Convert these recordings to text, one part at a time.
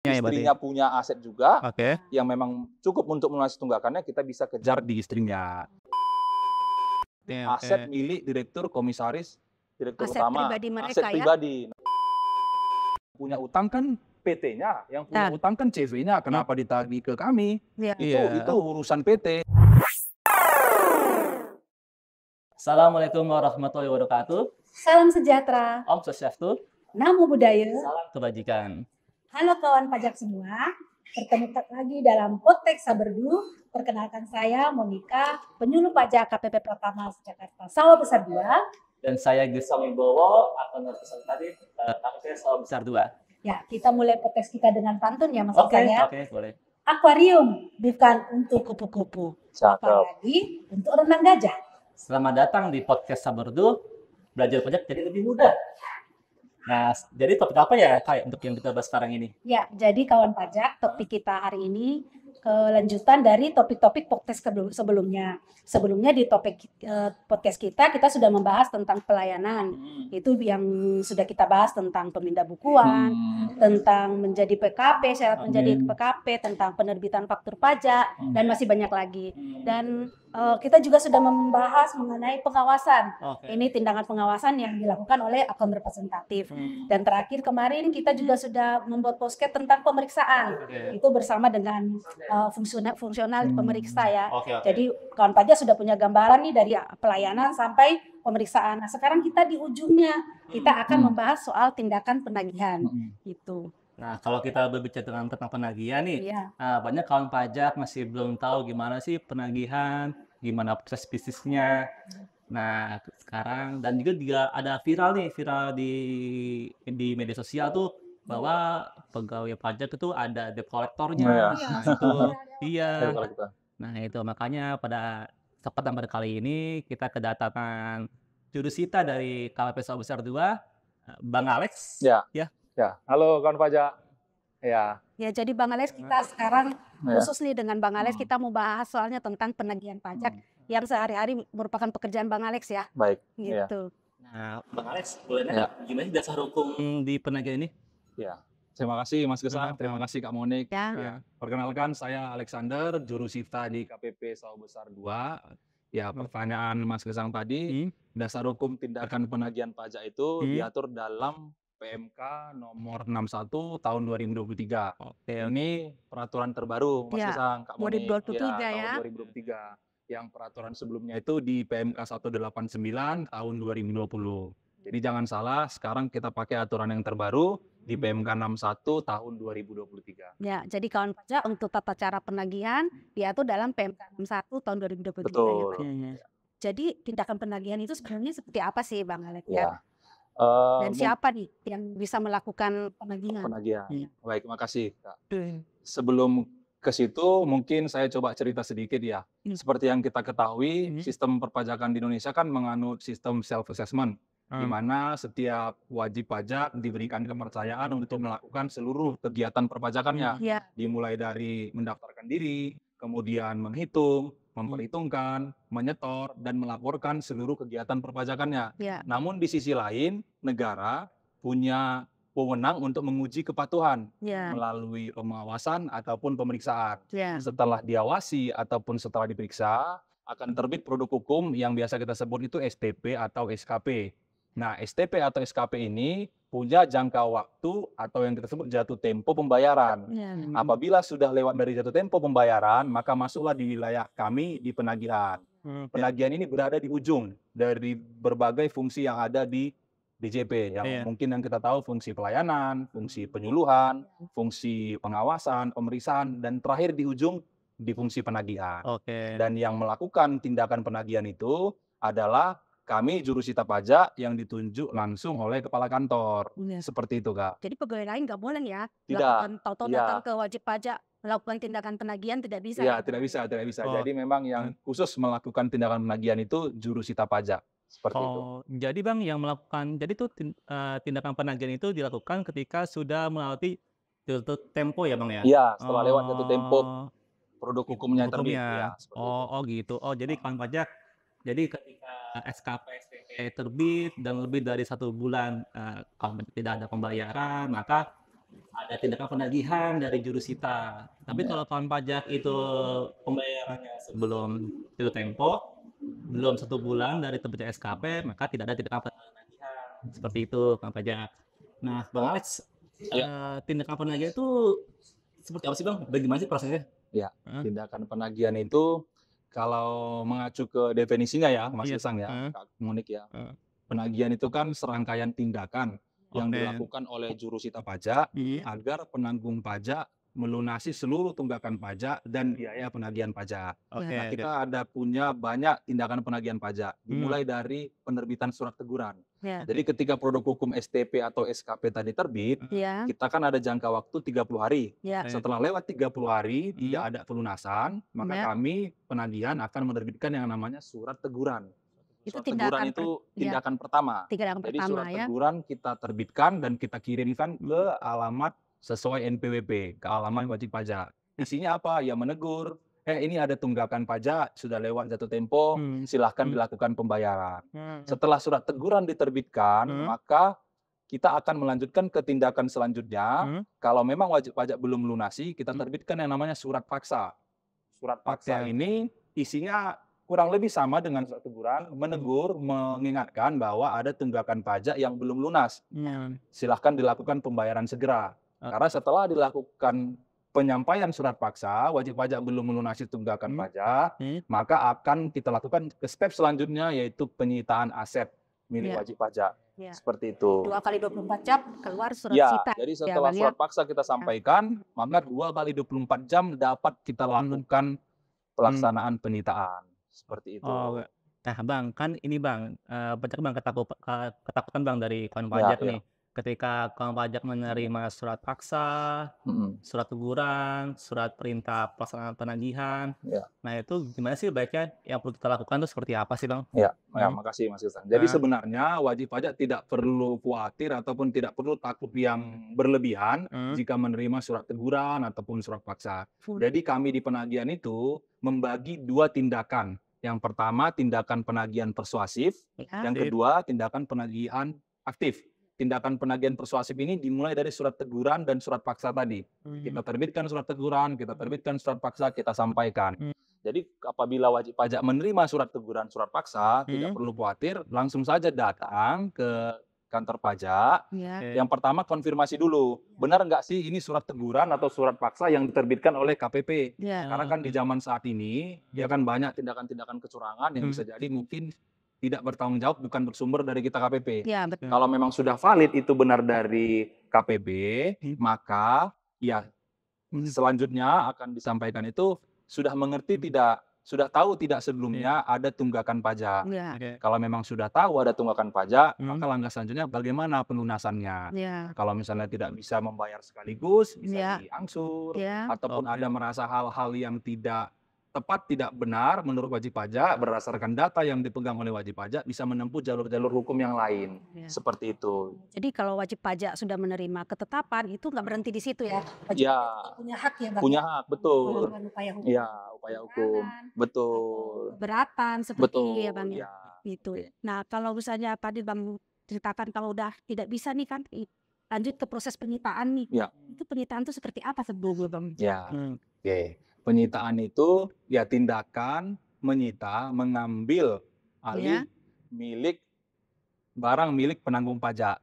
Ya, istrinya punya aset juga, Oke. yang memang cukup untuk melunasi tunggakannya, kita bisa kejar di istrinya. Aset milik direktur komisaris, direktur Aset utama, pribadi aset mereka ya. pribadi. Punya utang kan PT-nya, yang punya utang kan CV-nya, kenapa ditagih ke kami? Ya. Itu urusan PT. Assalamualaikum warahmatullahi wabarakatuh. Salam sejahtera, Om Swastiastu. Namo Buddhaya. Salam kebajikan. Halo kawan pajak semua, bertemu lagi dalam Podcast Saberdu. Perkenalkan saya Monika, penyuluh pajak KPP Pratama Jakarta Sawah Besar 2. Dan saya Gisa Wibowo, akun representatif KPP Sawah Besar 2. Ya, kita mulai podcast kita dengan pantun ya Mas Oke, Isan ya. oke, boleh. Akuarium bukan untuk kupu-kupu, apalagi untuk renang gajah. Selamat datang di Podcast Saberdu, belajar pajak jadi lebih mudah. Nah, jadi topik apa ya kayak untuk yang kita bahas sekarang ini? Ya, jadi kawan pajak, topik kita hari ini kelanjutan dari topik-topik podcast sebelumnya. Sebelumnya di topik podcast kita sudah membahas tentang pelayanan. Itu yang sudah kita bahas tentang pemindah bukuan, tentang menjadi PKP, syarat menjadi PKP, tentang penerbitan faktur pajak, dan masih banyak lagi. Dan kita juga sudah membahas mengenai pengawasan. Ini tindakan pengawasan yang dilakukan oleh akun representatif. Dan terakhir kemarin kita juga sudah membuat podcast tentang pemeriksaan. Itu bersama dengan fungsional pemeriksa ya. Jadi kawan pajak sudah punya gambaran nih dari pelayanan sampai pemeriksaan. Nah, sekarang kita di ujungnya kita akan membahas soal tindakan penagihan gitu. Nah, kalau kita berbicara tentang penagihan nih, banyak kawan pajak masih belum tahu gimana sih penagihan, gimana proses bisnisnya. Nah, sekarang dan juga ada viral di media sosial tuh bahwa pegawai pajak itu ada debt collector-nya. Nah, itu iya. Nah, itu makanya pada kesempatan pada kali ini kita kedatangan jurusita dari KPP Sawah Besar 2, Bang Alex. Ya, halo kawan pajak. Ya, jadi Bang Alex kita sekarang khusus nih dengan Bang Alex kita mau bahas soalnya tentang penagihan pajak yang sehari-hari merupakan pekerjaan Bang Alex ya. Baik. Gitu. Nah, Bang Alex, boleh gimana sih dasar hukum di penagihan ini? Ya, terima kasih Mas Gesa, terima kasih Kak Monik. Ya. Perkenalkan saya Alexander, jurusita di KPP Sawah Besar 2. Ya, pertanyaan Mas Gesang tadi, dasar hukum tindakan penagihan pajak itu diatur dalam PMK nomor 61 tahun 2023. Ini peraturan terbaru Mas Gesang, Kak Monik. 2023 ya. Tahun 2023. Yang peraturan sebelumnya itu di PMK 189 tahun 2020. Jadi jangan salah, sekarang kita pakai aturan yang terbaru di PMK 61 tahun 2023. Ya, jadi kawan pajak untuk tata cara penagihan diatur dalam PMK 61 tahun 2023. Betul. Ya. Jadi tindakan penagihan itu sebenarnya seperti apa sih Bang Alex? Ya. Dan siapa nih yang bisa melakukan penagihan? Baik, makasih Kak. Sebelum ke situ mungkin saya coba cerita sedikit ya. Seperti yang kita ketahui, sistem perpajakan di Indonesia kan menganut sistem self-assessment, di mana setiap wajib pajak diberikan kepercayaan untuk melakukan seluruh kegiatan perpajakannya. Dimulai dari mendaftarkan diri, kemudian menghitung, memperhitungkan, menyetor, dan melaporkan seluruh kegiatan perpajakannya. Namun di sisi lain, negara punya wewenang untuk menguji kepatuhan melalui pengawasan ataupun pemeriksaan. Setelah diawasi ataupun setelah diperiksa, akan terbit produk hukum yang biasa kita sebut itu STP atau SKP. Nah, STP atau SKP ini punya jangka waktu atau yang kita sebut jatuh tempo pembayaran. Apabila sudah lewat dari jatuh tempo pembayaran, maka masuklah di wilayah kami di penagihan. Penagihan ini berada di ujung dari berbagai fungsi yang ada di DJP. Yang mungkin yang kita tahu fungsi pelayanan, fungsi penyuluhan, fungsi pengawasan, pemeriksaan, dan terakhir di ujung di fungsi penagihan. Dan yang melakukan tindakan penagihan itu adalah kami jurusita pajak yang ditunjuk langsung oleh kepala kantor. Seperti itu, Kak. Jadi pegawai lain nggak boleh ya? Tidak. Tahu-tahu datang ke wajib pajak melakukan tindakan penagihan tidak bisa. Iya, tidak bisa. Jadi memang yang khusus melakukan tindakan penagihan itu jurusita pajak. Seperti itu. Jadi Bang yang melakukan, jadi tuh tindakan penagihan itu dilakukan ketika sudah melewati jatuh tempo ya Bang ya? Iya, setelah lewat jatuh tempo produk hukumnya terbit. Ya, gitu. Jadi kawan pajak, jadi ketika SKP STP terbit dan lebih dari 1 bulan kalau tidak ada pembayaran, maka ada tindakan penagihan dari jurusita. Tapi kalau kawan pajak itu pembayarannya sebelum jatuh tempo, belum 1 bulan dari terbitnya SKP, maka tidak ada tindakan penagihan. Seperti itu, kawan pajak. Nah, Bang Alex, tindakan penagihan itu seperti apa sih, Bang? Bagaimana sih prosesnya? Ya, tindakan penagihan itu kalau mengacu ke definisinya ya, Mas Isang ya, Kak Monik ya. Penagihan itu kan serangkaian tindakan yang dilakukan oleh jurusita pajak agar penanggung pajak melunasi seluruh tunggakan pajak dan biaya penagihan pajak. Nah, kita ada punya banyak tindakan penagihan pajak, dimulai dari penerbitan surat teguran. Jadi ketika produk hukum STP atau SKP tadi terbit, kita kan ada jangka waktu 30 hari. Setelah lewat 30 hari tidak ada pelunasan, maka kami penagihan akan menerbitkan yang namanya surat teguran. Surat teguran itu tindakan pertama. Jadi surat teguran kita terbitkan dan kita kirimkan ke alamat sesuai NPWP, ke alamat wajib pajak. Isinya apa? Ya menegur, ini ada tunggakan pajak, sudah lewat jatuh tempo, silahkan dilakukan pembayaran. Setelah surat teguran diterbitkan, maka kita akan melanjutkan ke tindakan selanjutnya. Kalau memang wajib pajak belum melunasi, kita terbitkan yang namanya surat paksa. Surat paksa ini isinya kurang lebih sama dengan surat teguran, menegur, mengingatkan bahwa ada tunggakan pajak yang belum lunas. Silahkan dilakukan pembayaran segera. Karena setelah dilakukan penyampaian surat paksa, wajib pajak belum melunasi tunggakan pajak, maka akan kita lakukan ke step selanjutnya, yaitu penyitaan aset milik wajib pajak. Seperti itu. 2 kali 24 jam keluar surat sita. Jadi setelah surat paksa kita sampaikan, maka 2 kali 24 jam dapat kita lakukan pelaksanaan penyitaan. Seperti itu. Nah, Bang, kan ini Bang, banyak Bang ketakutan Bang dari kawan pajak nih. Ketika kawan pajak menerima surat paksa, surat teguran, surat perintah pelaksanaan penagihan. Nah, itu gimana sih baiknya yang perlu kita lakukan itu seperti apa sih, Bang? Makasih Mas Ilsan. Jadi sebenarnya wajib pajak tidak perlu khawatir ataupun tidak perlu takut yang berlebihan jika menerima surat teguran ataupun surat paksa. Jadi kami di penagihan itu membagi 2 tindakan. Yang pertama tindakan penagihan persuasif, yang kedua tindakan penagihan aktif. Tindakan penagihan persuasif ini dimulai dari surat teguran dan surat paksa tadi. Kita terbitkan surat teguran, kita terbitkan surat paksa, kita sampaikan. Jadi apabila wajib pajak menerima surat teguran, surat paksa, tidak perlu khawatir, langsung saja datang ke kantor pajak. Yang pertama konfirmasi dulu, benar nggak sih ini surat teguran atau surat paksa yang diterbitkan oleh KPP? Karena kan di zaman saat ini, ya kan banyak tindakan-tindakan kecurangan yang bisa jadi mungkin tidak bertanggung jawab, bukan bersumber dari kita KPP. Kalau memang sudah valid itu benar dari KPP, maka ya selanjutnya akan disampaikan itu sudah mengerti tidak, sudah tahu tidak sebelumnya ada tunggakan pajak. Kalau memang sudah tahu ada tunggakan pajak, maka langkah selanjutnya bagaimana pelunasannya. Kalau misalnya tidak bisa membayar sekaligus, bisa diangsur, ataupun ada merasa hal-hal yang tidak tepat, tidak benar menurut wajib pajak, berdasarkan data yang dipegang oleh wajib pajak, bisa menempuh jalur-jalur hukum yang lain. Seperti itu. Jadi kalau wajib pajak sudah menerima ketetapan, itu nggak berhenti di situ ya? Wajib pajak punya hak ya, Bang? Punya hak, betul. Upaya hukum. Upaya hukum. Betul. Beratan seperti ya, Bang? Ya. Gitu. Nah, kalau misalnya tadi Bang ceritakan kalau udah tidak bisa nih kan, lanjut ke proses penyitaan nih. Itu penyitaan itu seperti apa sebelumnya, Bang? Penyitaan itu ya tindakan menyita, mengambil alih milik barang milik penanggung pajak.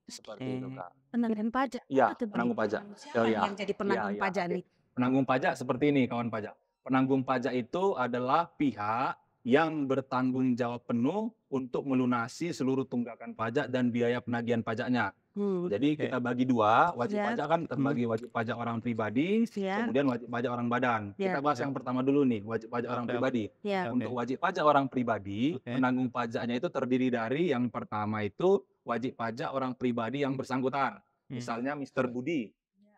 Seperti itu, Kak. Penanggung pajak? Iya, penanggung pajak. Siapa yang jadi penanggung pajak nih? Penanggung pajak seperti ini, kawan pajak. Penanggung pajak itu adalah pihak yang bertanggung jawab penuh untuk melunasi seluruh tunggakan pajak dan biaya penagihan pajaknya. Jadi kita bagi 2, wajib pajak kan terbagi wajib pajak orang pribadi, kemudian wajib pajak orang badan. Kita bahas yang pertama dulu nih, wajib pajak orang pribadi. Untuk wajib pajak orang pribadi, penanggung pajaknya itu terdiri dari yang pertama itu wajib pajak orang pribadi yang bersangkutan. Misalnya Mr. Budi,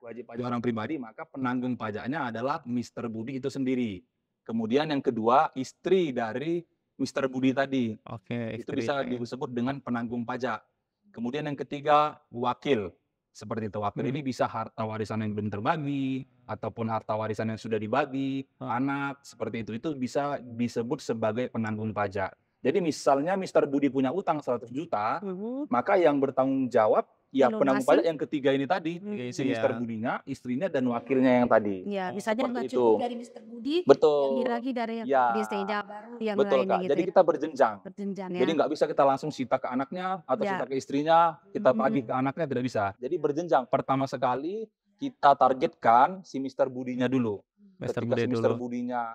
wajib pajak orang pribadi, maka penanggung pajaknya adalah Mr. Budi itu sendiri. Kemudian yang kedua, istri dari Mr. Budi tadi. Itu bisa disebut dengan penanggung pajak. Kemudian yang ketiga, wakil. Seperti itu, wakil ini bisa harta warisan yang belum terbagi, ataupun harta warisan yang sudah dibagi, anak, seperti itu. Itu bisa disebut sebagai penanggung pajak. Jadi misalnya Mr. Budi punya utang 100 juta, maka yang bertanggung jawab Ya, penanggung pajak melunasi. yang ketiga ini tadi, si Mister ya. Budinya, istrinya, dan wakilnya yang tadi. Ya, misalnya Seperti nggak itu. cukup dari Mister Budi, yang Betul. lagi dari yang Ya, istrinya, baru yang betul lainnya Kak. gitu Jadi ya. kita berjenjang. Berjenjang Jadi ya. nggak bisa kita langsung sita ke anaknya atau Ya. sita ke istrinya, kita tagih ke anaknya, tidak bisa. Jadi berjenjang. Pertama sekali kita targetkan si Mister Budinya dulu. Mister Ketika Budi si Mister dulu. Budinya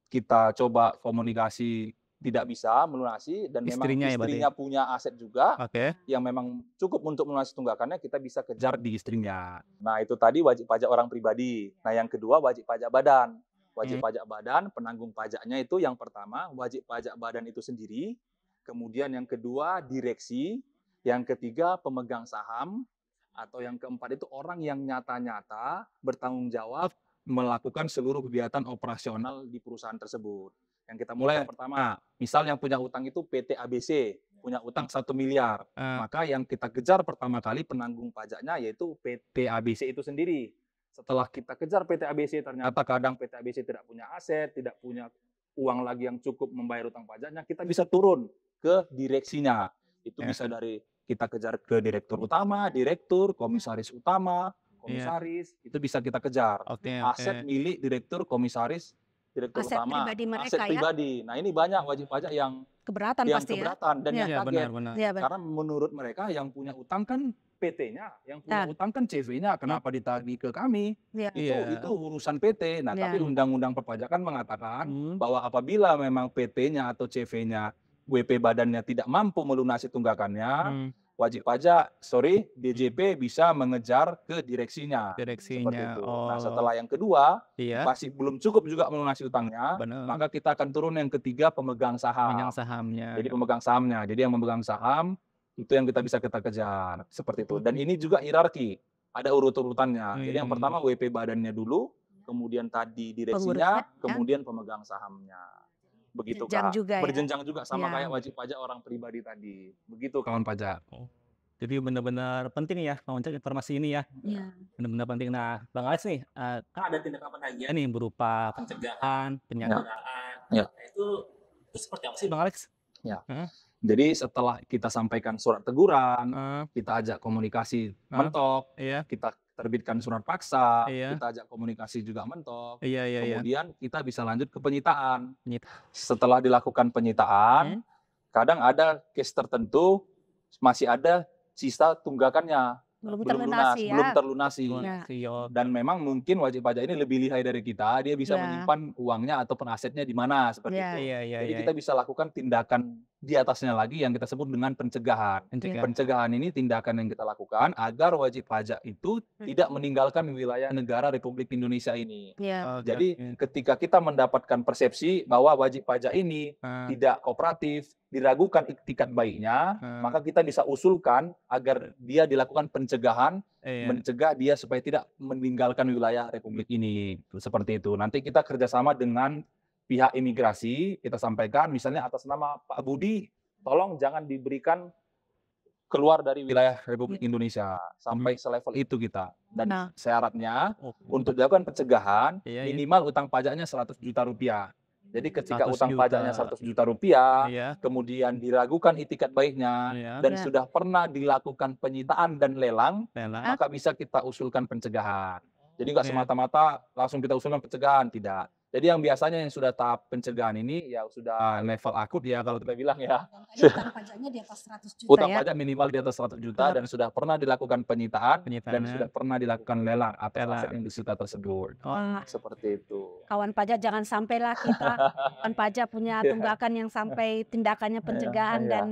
kita coba komunikasi tidak bisa melunasi dan memang Istrinya ya berarti? istrinya punya aset juga Oke. yang memang cukup untuk melunasi tunggakannya, kita bisa kejar di istrinya. Nah, itu tadi wajib pajak orang pribadi. Nah, yang kedua wajib pajak badan. Wajib pajak badan, penanggung pajaknya itu yang pertama wajib pajak badan itu sendiri, kemudian yang kedua direksi, yang ketiga pemegang saham, atau yang keempat itu orang yang nyata-nyata bertanggung jawab melakukan seluruh kegiatan operasional di perusahaan tersebut. Yang kita mulai yang pertama, misal yang punya utang itu PT ABC, punya utang 1 miliar. Maka yang kita kejar pertama kali penanggung pajaknya yaitu PT ABC itu sendiri. Setelah kita kejar PT ABC, ternyata kadang PT ABC tidak punya aset, tidak punya uang lagi yang cukup membayar utang pajaknya, kita bisa turun ke direksinya. Itu bisa dari kita kejar ke direktur utama, direktur, komisaris utama, komisaris, itu bisa kita kejar. Aset milik direktur, komisaris, direktur Aset utama, pribadi mereka aset ya. pribadi. Nah, ini banyak wajib pajak yang Keberatan pasti ya. keberatan dan yang Iya, kaget. benar. Iya, benar. Karena menurut mereka yang punya utang kan PT-nya, yang punya utang kan CV-nya, kenapa ditagih ke kami? Iya. Itu urusan PT. Nah, Iya. tapi Undang-Undang Perpajakan mengatakan bahwa apabila memang PT-nya atau CV-nya, WP badannya tidak mampu melunasi tunggakannya, wajib pajak, DJP bisa mengejar ke direksinya. Seperti itu. Nah, setelah yang kedua, masih belum cukup juga melunasi utangnya, maka kita akan turun yang ketiga, pemegang saham. Jadi pemegang sahamnya. Jadi yang memegang saham, itu yang kita kejar. Seperti itu. Dan ini juga hierarki. Ada urut-urutannya. Jadi yang pertama WP badannya dulu, kemudian tadi direksinya, kemudian pemegang sahamnya. Begitu Berjenjang Kak. juga ya. Berjenjang juga sama kayak wajib pajak orang pribadi tadi. Begitu kawan pajak. Jadi benar-benar penting ya kawan pajak informasi ini ya. Iya. Benar-benar penting. Nah, Bang Alex nih, kan ada tindakan penagihan nih berupa pencegahan, penyanderaan. Ya. Nah, itu seperti apa sih Bang Alex? Ya. Jadi setelah kita sampaikan surat teguran, kita ajak komunikasi mentok, kita terbitkan surat paksa, kita ajak komunikasi juga mentok. Kemudian kita bisa lanjut ke penyitaan. Setelah dilakukan penyitaan, kadang ada case tertentu masih ada sisa tunggakannya. Belum terlunasi. Dan memang mungkin wajib pajak ini lebih lihai dari kita, dia bisa menyimpan uangnya ataupun asetnya di mana seperti itu. Jadi kita bisa lakukan tindakan di atasnya lagi yang kita sebut dengan pencegahan. Pencegahan ini tindakan yang kita lakukan agar wajib pajak itu tidak meninggalkan wilayah negara Republik Indonesia ini. Jadi ketika kita mendapatkan persepsi bahwa wajib pajak ini tidak kooperatif, diragukan iktikat baiknya, maka kita bisa usulkan agar dia dilakukan pencegahan, mencegah dia supaya tidak meninggalkan wilayah Republik ini. Seperti itu. Nanti kita kerjasama dengan pihak imigrasi, kita sampaikan misalnya atas nama Pak Budi, tolong jangan diberikan keluar dari wilayah Republik Indonesia sampai selevel itu kita. Dan syaratnya untuk dilakukan pencegahan minimal utang pajaknya 100 juta rupiah. Jadi ketika utang pajaknya 100 juta rupiah, kemudian diragukan itikat baiknya, dan sudah pernah dilakukan penyitaan dan lelang, maka bisa kita usulkan pencegahan. Jadi nggak semata-mata langsung kita usulkan pencegahan, tidak. Jadi yang biasanya yang sudah tahap pencegahan ini ya sudah level akut ya kalau kita bilang ya. Utang pajaknya di atas 100 juta Utang ya. pajak minimal di atas 100 juta dan sudah pernah dilakukan penyitaan dan sudah pernah dilakukan lelang atas aset yang disita tersebut. Seperti itu. Kawan pajak jangan sampailah kita kawan pajak punya tunggakan yang sampai tindakannya pencegahan dan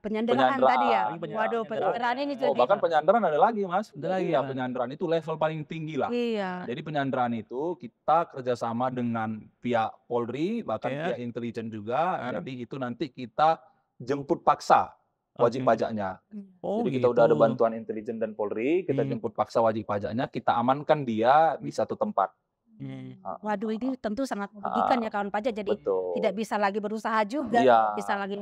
penyanderaan tadi ya. Waduh, penyanderaan ini jadi. Bahkan penyanderaan ada lagi Mas. Ya, penyanderaan itu level paling tinggi lah. Iya. Jadi penyanderaan itu kita kerjasama dengan pihak Polri, bahkan pihak intelijen juga. Jadi itu nanti kita jemput paksa wajib pajaknya. Jadi kita udah ada bantuan intelijen dan Polri, kita jemput paksa wajib pajaknya, kita amankan dia di satu tempat. Waduh, ini tentu sangat merugikan ya kawan pajak. Jadi tidak bisa lagi berusaha juga, bisa lagi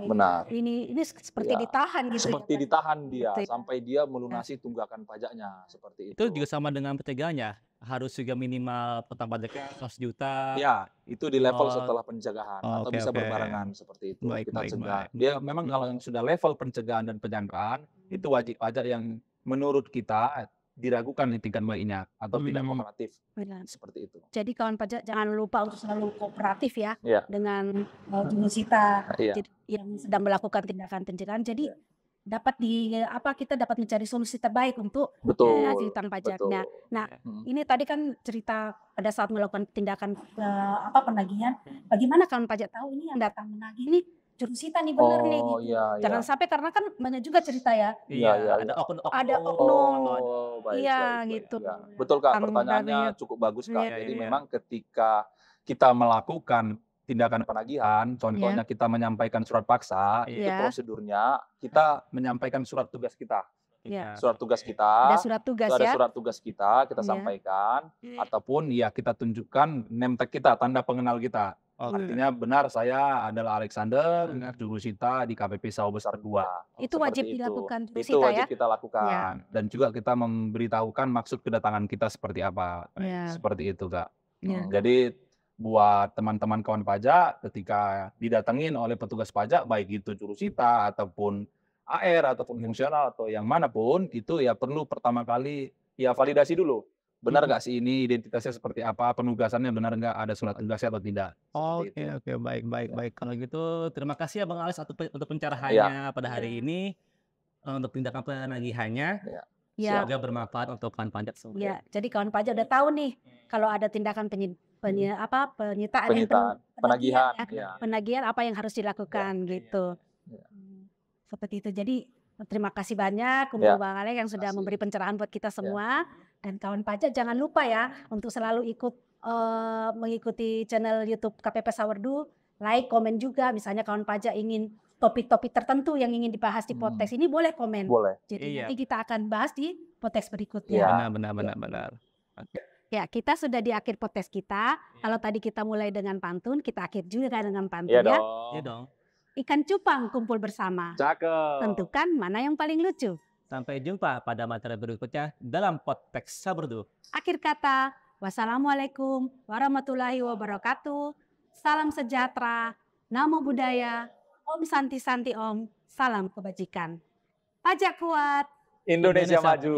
ini seperti ditahan gitu. Seperti ditahan dia sampai dia melunasi tunggakan pajaknya seperti itu. Itu juga sama dengan pencegahannya. Harus juga minimal utang pajaknya 100 juta. Ya, itu di level setelah pencegahan atau bisa berbarengan seperti itu. Kita cegah. Dia memang kalau yang sudah level pencegahan dan penyanderaan Itu wajib pajak yang menurut kita diragukan di tingkat banyak atau tidak kooperatif. Benar. Seperti itu. Jadi kawan pajak jangan lupa untuk selalu kooperatif ya Iya. dengan jurusita Iya. yang sedang melakukan tindakan pencegahan. Jadi dapat kita dapat mencari solusi terbaik untuk ajudan pajaknya. Nah, ini tadi kan cerita pada saat melakukan tindakan penagihan, bagaimana kawan pajak tahu ini yang datang menagih ini jurusita nih benar nih gitu. Jangan sampai karena kan banyak juga cerita ya. Iya, ada oknum. Ada oknum. Baik, Iya baik, gitu. ya. Betul Kak, Kan pertanyaannya dari- cukup bagus Kak. Iya, Jadi iya. memang ketika kita melakukan tindakan penagihan, contohnya kita menyampaikan surat paksa, itu Iya. prosedurnya kita menyampaikan surat tugas kita. Iya. Surat tugas kita, Ada surat tugas itu ada ya. surat tugas kita Iya. sampaikan, ataupun ya kita tunjukkan name tag kita, tanda pengenal kita. Artinya benar saya adalah Alexander, jurusita di KPP Sawah Besar 2. Itu Seperti wajib itu. dilakukan Itu jurusita wajib ya. kita lakukan. Ya. Dan juga kita memberitahukan maksud kedatangan kita seperti apa. Ya. Seperti itu Kak. Ya. Jadi buat teman-teman kawan pajak ketika didatengin oleh petugas pajak, baik itu jurusita ataupun AR ataupun fungsional atau yang manapun, itu ya perlu pertama kali ya validasi dulu. Benar nggak sih ini identitasnya seperti apa, penugasannya benar nggak, ada surat tugasnya atau tidak. Seperti itu. Oke, baik. Kalau gitu terima kasih ya Bang Alex untuk pencerahannya pada hari ini, untuk tindakan penagihannya. Ya. Semoga bermanfaat untuk kawan pajak semua. Ya, jadi kawan pajak udah tahu nih kalau ada tindakan penyitaan penagihan, penagihan apa yang harus dilakukan gitu. Seperti itu. Jadi terima kasih banyak untuk Bang Alex yang sudah memberi pencerahan buat kita semua. Dan kawan pajak jangan lupa ya untuk selalu mengikuti channel YouTube KPP Sawardu, like, komen juga. Misalnya kawan pajak ingin topik-topik tertentu yang ingin dibahas di podcast ini, boleh komen. Boleh. Jadi nanti kita akan bahas di podcast berikutnya. Benar. Oke. Ya, kita sudah di akhir podcast kita. Kalau tadi kita mulai dengan pantun, kita akhir juga dengan pantun Iya ya. Iya dong. Ikan cupang kumpul bersama. Cakep. Tentukan mana yang paling lucu. Sampai jumpa pada materi berikutnya dalam podcast Sawardu. Akhir kata, wassalamualaikum warahmatullahi wabarakatuh. Salam sejahtera, namo buddhaya, om santi santi om, salam kebajikan. Pajak kuat, Indonesia maju.